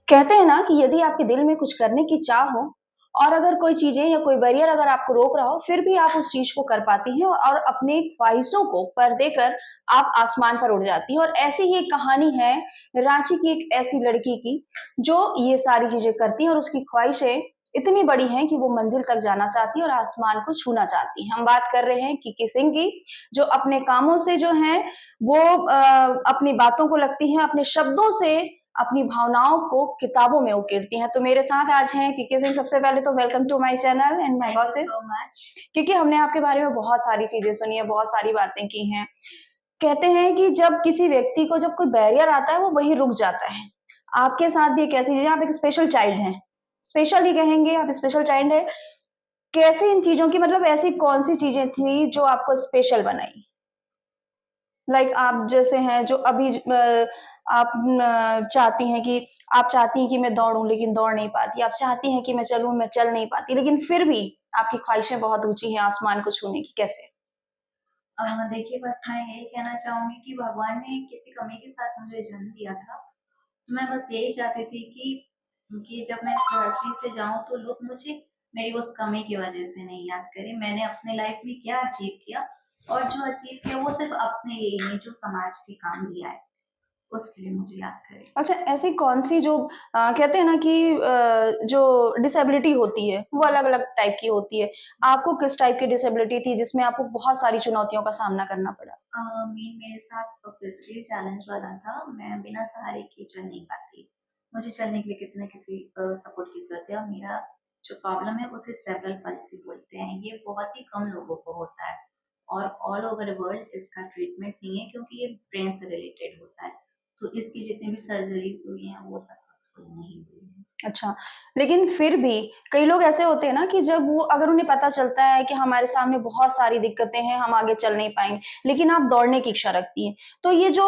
कहते हैं ना कि यदि आपके दिल में कुछ करने की चाह हो और अगर कोई चीजें या कोई बैरियर अगर आपको रोक रहा हो फिर भी आप उस चीज को कर पाती हैं और अपने ख्वाहिशों को पर देकर आप आसमान पर उड़ जाती हैं। और ऐसी ही एक कहानी है रांची की एक ऐसी लड़की की जो ये सारी चीजें करती है और उसकी ख्वाहिशें इतनी बड़ी हैं कि वो मंजिल तक जाना चाहती है और आसमान को छूना चाहती है। हम बात कर रहे हैं किकी सिंह की, जो अपने कामों से जो है वो अपनी बातों को लगती हैं, अपने शब्दों से अपनी भावनाओं को किताबों में उकेरती हैं। तो मेरे साथ आज हैं किकी सिंह। सबसे पहले तो welcome to my channel and my gossip. So much. क्योंकि हमने आपके बारे में बहुत सारी चीजें सुनी है, बहुत सारी बातें की हैं। कहते हैं कि जब किसी व्यक्ति को जब कोई बैरियर आता है वो वहीं रुक जाता है। आपके साथ भी एक ऐसी चीज है, आप एक स्पेशल चाइल्ड हैं, स्पेशल ही कहेंगे, आप स्पेशल चाइल्ड है। कैसे इन चीजों की मतलब ऐसी कौन सी चीजें थी जो आपको स्पेशल बनाई? लाइक आप जैसे हैं जो अभी आप चाहती हैं कि आप चाहती हैं कि मैं दौड़ूं लेकिन दौड़ नहीं पाती, आप चाहती हैं कि मैं चलूं मैं चल नहीं पाती, लेकिन फिर भी आपकी ख्वाहिशें बहुत ऊंची हैं आसमान को छूने की। कैसे? देखिए, बस मैं यही कहना चाहूंगी कि भगवान ने किसी कमी के साथ मुझे जन्म दिया था। तो मैं बस यही चाहती थी कि जब मैं इस धरती से जाऊं तो लोग मुझे मेरी उस कमी की वजह से नहीं याद करें। मैंने अपने लाइफ में क्या अचीव किया, और जो अचीव किया वो सिर्फ अपने लिए नहीं, जो समाज के काम दिया है उसके लिए मुझे याद करें। अच्छा, ऐसी कौन सी जो कहते हैं ना कि जो डिसेबिलिटी होती है वो अलग अलग टाइप की होती है। आपको किस टाइप की डिसेबिलिटी थी जिसमें आपको बहुत सारी चुनौतियों का सामना करना पड़ा? मेन मेरे साथ फिजिकली चैलेंज वाला था। मैं बिना सहारे के चल नहीं पाती। मुझे चलने के लिए किसी न किसी सपोर्ट की जरूरत है, और मेरा जो प्रॉब्लम है उसे सेरेब्रल पल्सी बोलते हैं। ये बहुत ही कम लोगों को होता है, और ऑल ओवर वर्ल्ड इसका ट्रीटमेंट नहीं है, क्योंकि ये ब्रेन से रिलेटेड होता है। तो इसकी जितनी भी सर्जरीज हुई हैं वो सक्सेसफुल नहीं हुई है। अच्छा, लेकिन फिर भी कई लोग ऐसे होते हैं ना कि जब वो अगर उन्हें पता चलता है कि हमारे सामने बहुत सारी दिक्कतें हैं, हम आगे चल नहीं पाएँगे, लेकिन आप दौड़ने की इच्छा रखती हैं। तो ये जो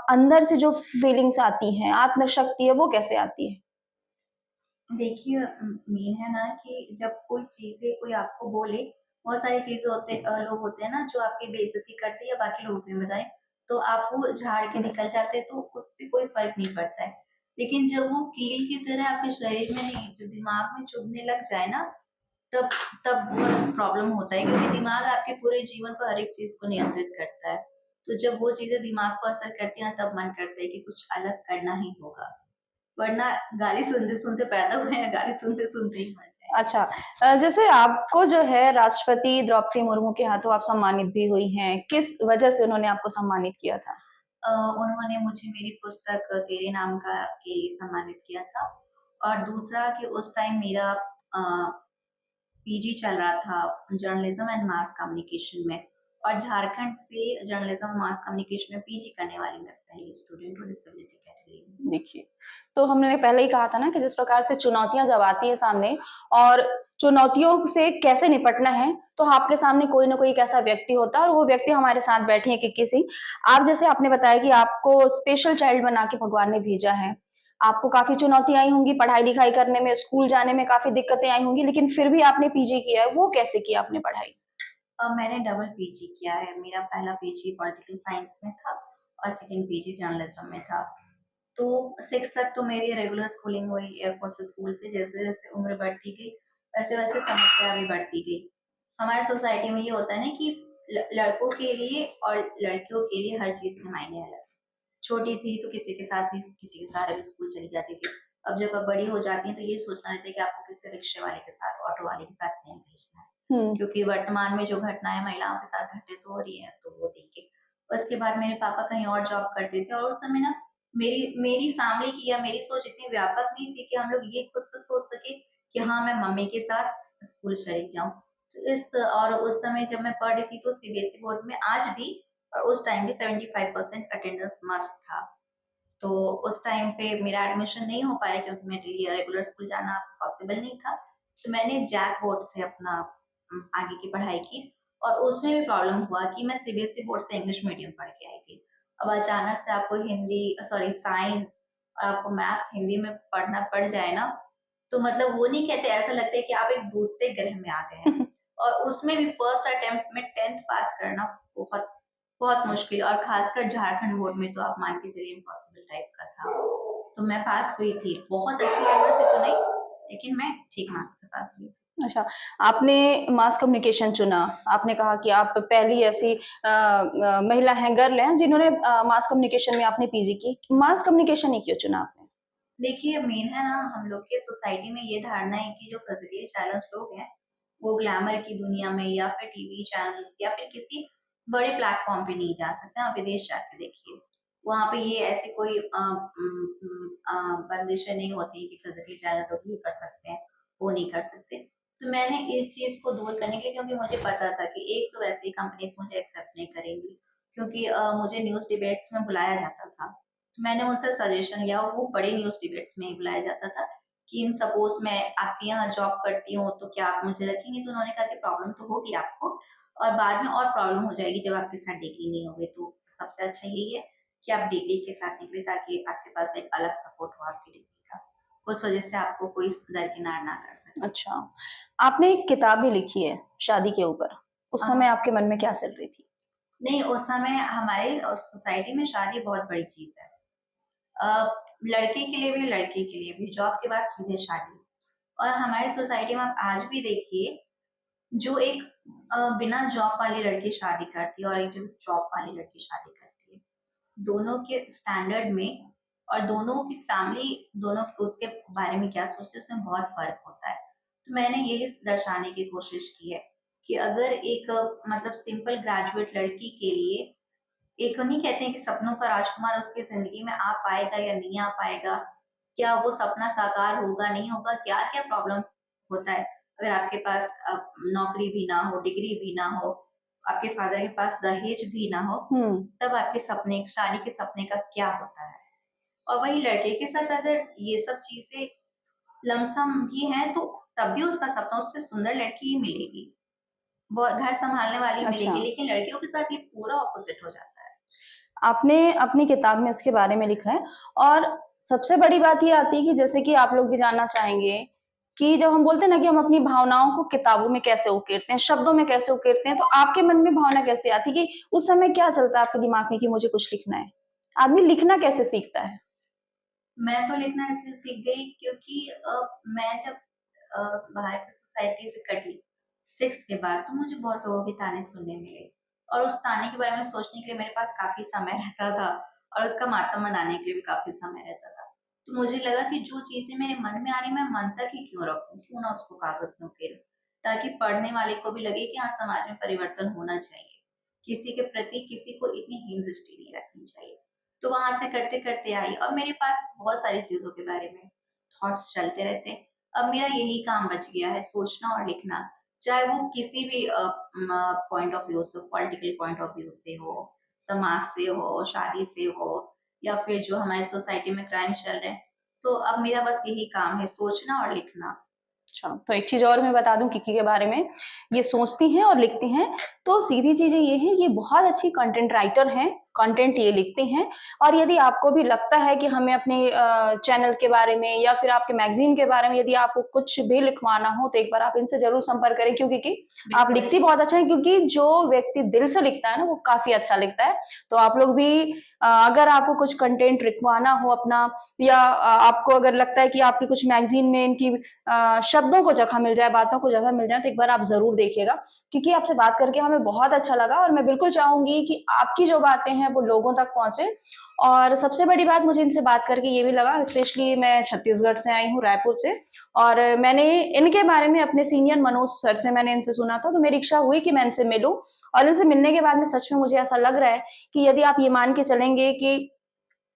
अंदर से जो फीलिंग्स आती हैं, आत्मशक्ति है, वो कैसे आती है? देखिए, मेन है ना कि जब कोई चीज़ें कोई आपको बोले, बहुत सारी चीज़ें लोग होते हैं ना जो आपकी बेइज़्ज़ती करते हैं या बाकी लोगों की बताएँ, तो आप वो झाड़ के निकल जाते हैं, तो उससे कोई फ़र्क नहीं पड़ता है। लेकिन जब वो कील की तरह आपके शरीर में नहीं, जो दिमाग में चुभने लग जाए ना, तब तब बहुत प्रॉब्लम होता है, क्योंकि दिमाग आपके पूरे जीवन पर हर एक चीज़ को नियंत्रित करता है। तो जब वो चीज़ें दिमाग को असर करती हैं, तब मन करता है कि कुछ अलग करना ही होगा। वरना गाली सुनते-सुनते पैदा हुए हैं, गाली सुनते-सुनते ही मर जाएँगे। अच्छा, जैसे आपको जो है राष्ट्रपति द्रौपदी मुर्मू के हाथों आप सम्मानित भी हुई हैं, किस वजह से उन्होंने आपको सम्मानित किया था? उन्होंने मुझे मेरी पुस्तक तेरे नाम का के लिए सम्मानित किया था, और दूसरा कि उस टाइम मेरा अ, पीजी चल रहा था जर्नलिज्म एंड मास कम्युनिकेशन में, और झारखंड से जर्नलिज्म मास कम्युनिकेशन में पीजी करने वाली मैं पहली स्टूडेंट हूँ डिसेबिलिटी कैटेगरी में। देखिए, तो हमने पहले ही कहा था ना कि जिस प्रकार से चुनौतियाँ जब आती हैं सामने और चुनौतियों से कैसे निपटना है, तो आपके सामने कोई न कोई एक ऐसा व्यक्ति होता है और वो व्यक्ति हमारे साथ बैठे हैं किक्की सिंह। आप जैसे आपने बताया कि आपको स्पेशल चाइल्ड बना के भगवान ने भेजा है। आपको काफ़ी चुनौतियाँ आई होंगी, पढ़ाई-लिखाई करने में, स्कूल जाने में काफ़ी दिक्कतें आई होंगी, लेकिन फिर भी आपने पीजी किया है, वो कैसे किया आपने पढ़ाई? मैंने डबल पीजी किया है। मेरा पहला पीजी पॉलिटिकल साइंस में था, और सेकंड पीजी जर्नलिज्म में था। तो 6 तक तो मेरी रेगुलर स्कूलिंग हुई एयरफोर्स स्कूल से। जैसे-जैसे उम्र बढ़ती गई, वैसे-वैसे समस्या भी बढ़ती गई। हमारे सोसाइटी में ये होता है ना कि लड़कों के लिए और लड़कियों के लिए हर चीज़ के मायने अलग। छोटी थी तो किसी के साथ भी, किसी के सहारे भी स्कूल चली जाती थी। अब जब आप बड़ी हो जाती हैं तो ये सोचना रहता है कि आपको किसी रिक्शे वाले के साथ, ऑटो वाले के साथ नहीं भेजना है। हुँ। क्योंकि वर्तमान में जो घटनाएँ महिलाओं के साथ घटित हो रही हैं, तो वो देखिए। उसके बाद मेरे पापा कहीं और जॉब करते थे, और उस समय ना मेरी मेरी फैमिली की या मेरी सोच इतनी व्यापक नहीं थी कि हम लोग ये खुद से सोच सके कि हाँ, मैं मम्मी के साथ स्कूल चली जाऊँ। तो और उस समय जब मैं पढ़ रही थी तो सीबीएसई बोर्ड में आज भी, और उस टाइम भी 75% अटेंडेंस मस्ट था। तो उस टाइम पे मेरा एडमिशन नहीं हो पाया, क्योंकि मेरे लिए रेगुलर स्कूल जाना पॉसिबल नहीं था। तो मैंने जैक बोर्ड से अपना आगे की पढ़ाई की, और उसमें भी प्रॉब्लम हुआ कि मैं सीबीएसई बोर्ड से इंग्लिश मीडियम पढ़ के आई थी। अब अचानक से आपको साइंस और आपको मैथ्स हिंदी में पढ़ना पड़ जाए ना, तो मतलब वो नहीं कहते, ऐसा लगता है कि आप एक दूसरे ग्रह में आ गए हैं। और उसमें भी फर्स्ट अटेम्प्ट में 10th पास करना बहुत मुश्किल, और खासकर झारखंड बोर्ड में तो आप मान के चलिए इम्पॉसिबल टाइप का था। तो मैं पास हुई थी। बहुत अच्छे नंबर से तो नहीं, लेकिन मैं ठीक मार्क्स से पास हुई। अच्छा, आपने मास कम्युनिकेशन चुना। आपने कहा कि आप पहली ऐसी महिला हैं, गर्ल हैं जिन्होंने मास कम्युनिकेशन में आपने पीजी की। मास कम्युनिकेशन ही क्यों चुना आपने? देखिए, मेन है ना, हम लोग के सोसाइटी में ये धारणा है कि जो फिजिकली चैलेंज लोग हैं, वो ग्लैमर की दुनिया में या फिर टीवी चैनल्स या फिर किसी बड़े प्लेटफॉर्म पे नहीं जा सकते। आप विदेश जाके देखिए, वहाँ पे ये ऐसे कोई बंदिशें नहीं होती कि फिजिकली चैलेंज लोग ये कर सकते हैं, वो नहीं कर सकते। तो मैंने इस चीज को दूर करने के लिए, क्योंकि मुझे पता था कि एक तो वैसे ही कंपनीज मुझे एक्सेप्ट नहीं करेंगी, क्योंकि मुझे न्यूज डिबेट्स में बुलाया जाता था। मैंने उनसे सजेशन लिया और वो बड़े न्यूज़ डिबेट्स में ही बुलाया जाता था कि इन सपोज़ मैं आपके यहाँ जॉब करती हूँ, तो क्या आप मुझे रखेंगे? तो उन्होंने कहा कि प्रॉब्लम तो होगी आपको, और बाद में और प्रॉब्लम हो जाएगी जब आपके साथ डिग्री नहीं होगी। तो सबसे अच्छा यही है कि आप डिग्री के साथ निकलें, ताकि आपके पास एक अलग सपोर्ट हो आपकी डिग्री का। उस वजह से आपको कोई दरकिनार ना कर सके। अच्छा, आपने एक किताब भी लिखी है शादी के ऊपर। उस समय हाँ। आपके मन में क्या चल रही थी? नहीं, उस समय हमारे सोसाइटी में शादी बहुत बड़ी चीज़ है। लड़के के लिए भी, लड़की के लिए भी, जॉब के बाद सीधे शादी। और हमारी सोसाइटी में आप आज भी देखिए, जो एक बिना जॉब वाली लड़की शादी करती है और एक जो जॉब वाली लड़की शादी करती है, दोनों के स्टैंडर्ड में और दोनों की फैमिली, दोनों उसके बारे में क्या सोचते हैं, उसमें बहुत फर्क होता है। तो मैंने यही दर्शाने की कोशिश की है कि अगर एक मतलब सिंपल ग्रेजुएट लड़की के लिए, एक नहीं कहते हैं कि सपनों का राजकुमार उसकी ज़िंदगी में आ पाएगा या नहीं आ पाएगा, क्या वो सपना साकार होगा, नहीं होगा, क्या-क्या प्रॉब्लम होता है। अगर आपके पास नौकरी भी ना हो, डिग्री भी ना हो, आपके फादर के पास दहेज भी ना हो, हुँ। तब आपके सपने, शादी के सपने का क्या होता है। और वही लड़के के साथ अगर ये सब चीज़ें लमसम भी हैं, तो तब भी उसका सपना, उससे सुंदर लड़की ही मिलेगी, बहुत घर सँभालने वाली अच्छा। मिलेगी, लेकिन लड़कियों के साथ ये पूरा ऑपोज़िट हो जाता है। आपने अपनी किताब में इसके बारे में लिखा है और सबसे बड़ी बात ये आती है कि जैसे कि आप लोग भी जानना चाहेंगे कि जब हम बोलते हैं ना कि हम अपनी भावनाओं को किताबों में कैसे उकेरते हैं, शब्दों में कैसे उकेरते हैं, तो आपके मन में भावना कैसे आती है कि उस समय क्या चलता है आपके दिमाग में कि मुझे कुछ लिखना है? आदमी लिखना कैसे सीखता है? मैं तो लिखना इसलिए सीख गई क्योंकि मैं जब बाहर की सोसाइटी से कटी 6th के बाद, तो मुझे बहुत लोगों के ताने सुनने मिले, और उस ताने के बारे में सोचने के लिए मेरे पास काफ़ी समय रहता था, और उसका मातम मनाने के लिए भी काफ़ी समय रहता था। तो मुझे लगा कि जो चीज़ें मेरे मन में आ रही, मैं मन तक ही क्यों रखूँ? क्यों ना उसको कागज़ में उकेरूँ? ताकि पढ़ने वाले को भी लगे कि हाँ, समाज में परिवर्तन होना चाहिए। किसी के प्रति किसी को इतनी हीन दृष्टि नहीं रखनी चाहिए। तो वहाँ से करते-करते आई, और मेरे पास बहुत सारी चीज़ों के बारे में थॉट्स चलते रहते हैं। अब मेरा यही काम बच गया है, सोचना और लिखना। चाहे वो किसी भी पॉइंट ऑफ व्यू से, पॉलिटिकल पॉइंट ऑफ व्यू से हो, समाज से हो, शादी से हो, या फिर जो हमारी सोसाइटी में क्राइम चल रहे हैं। तो अब मेरा बस यही काम है, सोचना और लिखना। अच्छा, तो एक चीज़ और मैं बता दूँ किकी के बारे में, ये सोचती हैं और लिखती हैं, तो सीधी चीज़ें ये हैं, ये बहुत अच्छी कंटेंट राइटर हैं, कंटेंट ये लिखती हैं और यदि आपको भी लगता है कि हमें अपने चैनल के बारे में या फिर आपके मैगज़ीन के बारे में यदि आपको कुछ भी लिखवाना हो, तो एक बार आप इनसे ज़रूर संपर्क करें क्योंकि कि आप बिल्कुल। लिखती बहुत अच्छा है क्योंकि जो व्यक्ति दिल से लिखता है ना, वो काफ़ी अच्छा लिखता है। तो आप लोग भी अगर आपको कुछ कंटेंट लिखवाना हो अपना या आपको अगर लगता है कि आपकी कुछ मैगज़ीन में इनकी शब्दों को जगह मिल जाए, बातों को जगह मिल जाए, तो एक बार आप ज़रूर देखिएगा। क्योंकि आपसे बात करके हमें बहुत अच्छा लगा और मैं बिल्कुल चाहूँगी कि आपकी जो बातें हैं, वो लोगों तक पहुँचे और सबसे बड़ी बात मुझे इनसे बात करके ये भी लगा, स्पेशली मैं छत्तीसगढ़ से आई हूँ, रायपुर से और मैंने इनके बारे में अपने सीनियर मनोज सर से मैंने इनसे सुना था, तो मेरी इच्छा हुई कि मैं इनसे मिलूँ और इनसे मिलने के बाद में सच में मुझे ऐसा लग रहा है कि यदि आप ये मान के चलेंगे कि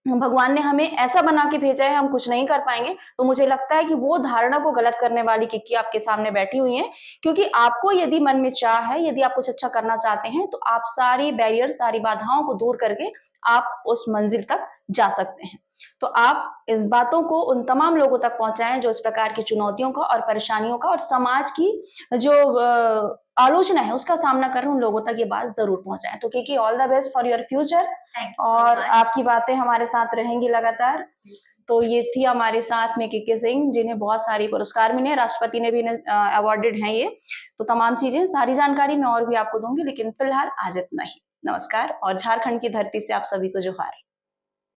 भगवान ने हमें ऐसा बना के भेजा है हम कुछ नहीं कर पाएँगे, तो मुझे लगता है कि वो धारणा को गलत करने वाली किक्की आपके सामने बैठी हुई हैं, क्योंकि आपको यदि मन में चाह है, यदि आप कुछ अच्छा करना चाहते हैं, तो आप सारी बैरियर, सारी बाधाओं को दूर करके आप उस मंज़िल तक जा सकते हैं। तो आप इस बातों को उन तमाम लोगों तक पहुँचाएँ जो इस प्रकार की चुनौतियों का और परेशानियों का और समाज की जो आलोचना है उसका सामना कर रहे हैं उन लोगों तक ये बात ज़रूर पहुँचाएँ। तो Kiki all the best for your future thank you so और मच। आपकी बातें हमारे साथ रहेंगी लगातार। तो ये थी हमारे साथ में किक्की सिंह जिन्हें बहुत सारी पुरस्कार मिले हैं, राष्ट्रपति ने भी इन्हें अवॉर्डेड हैं ये। तो तमाम चीज़ें, सारी जानकारी मैं और भी आपको दूँगी लेकिन फिलहाल आज इतना ही। नमस्कार और झारखंड की धरती से आप सभी को जोहार।